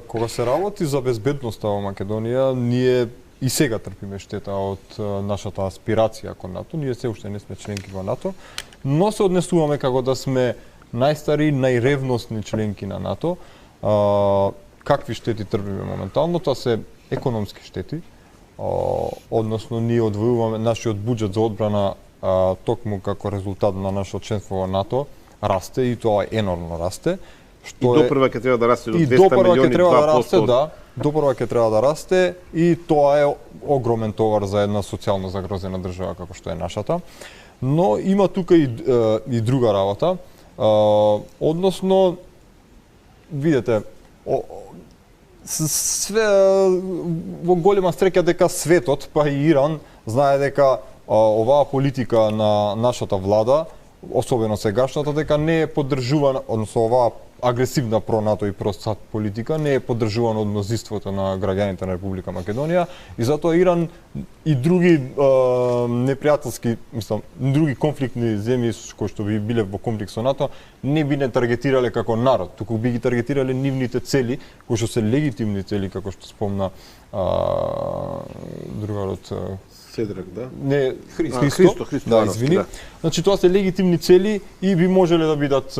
Кога се работи за безбедноста во Македонија, ние и сега трпиме штета од нашата аспирација кон НАТО. Ние се уште не сме членки во НАТО, но се однесуваме како да сме најстари, најревностни членки на НАТО. Какви штети трпиме моментално? Тоа се економски штети. Односно, ние одвојуваме нашиот буџет за одбрана токму како резултат на нашето членство во НАТО расте и тоа енормно расте. Што и допрва ќе треба да расте до 200 И милиони, 2%. допрва ќе треба да расте и тоа е огромен товар за една социјално загрозена држава како што е нашата. Но има тука и друга работа. Односно, видете, све во голема среќа дека светот, па и Иран, знае дека оваа политика на нашата влада, особено сегашната, дека не е поддржувана, односно оваа агресивна про-НАТО и про-САД политика не е поддржувана од мнозинството на граѓаните на Република Македонија и затоа Иран и други непријателски, мислам, други конфликтни земји кои што би биле во конфликт со НАТО не би не таргетирале како народ, туку би ги таргетирале нивните цели, кои што се легитимни цели, како што спомна другарот Седрак, да? Не, Христо, да, извини. Да. Значи тоа се легитимни цели и би можеле да бидат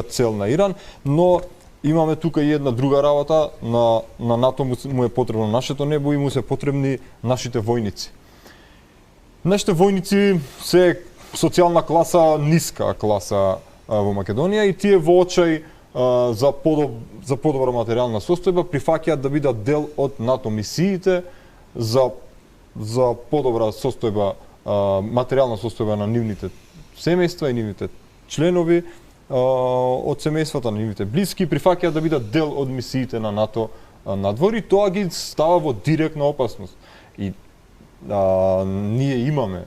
цел на Иран, но имаме тука и една друга работа, на НАТО му е потребно нашето небо и му се потребни нашите војници. Нашите војници се социјална класа, ниска класа во Македонија и тие во очај за подобра материјална состојба прифаќаат да бидат дел од НАТО мисиите за подобра состојба, материјална состојба на нивните семејства и нивните членови од семејствата, на нивните блиски, прифаќаат да бидат дел од мисиите на НАТО надвор и тоа ги става во директна опасност. И ние имаме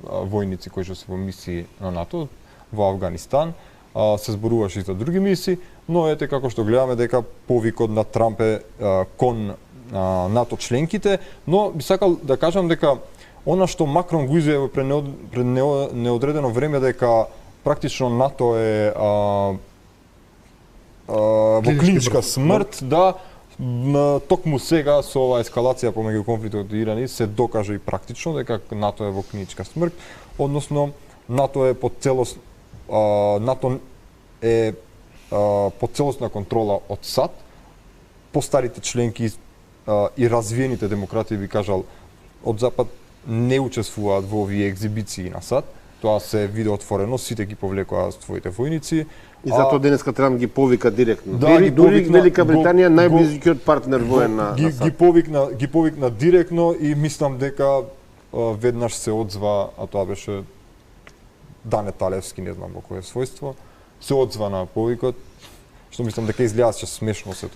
војници кои што се во мисии на НАТО во Авганистан, се зборуваше и за други мисии, но ете како што гледаме дека повикот на Трамп е кон НАТО членките, но би сакал да кажам дека она што Макрон го изјави пред неодредено време дека практично НАТО е во клиничка смрт, да, токму сега со оваа ескалација помеѓу конфликтот и Иран се докаже и практично дека НАТО е во клиничка смрт, односно НАТО е под целосна контрола од САД, постарите членки и развиените демократии, би кажал, од Запад не учествуваат во овие екзибиции на САД. Тоа се види отворено, сите ги повлекоа своите војници. И затоа денеска Трамп ги повика директно. Да, дури Велика Британија најблизкиот партнер воен на САД. Ги повикна директно и мислам дека веднаш се одзва, а тоа беше Дане Талевски, не знам во кое својство, се одзва на повикот, што мислам дека изгледаше смешно се.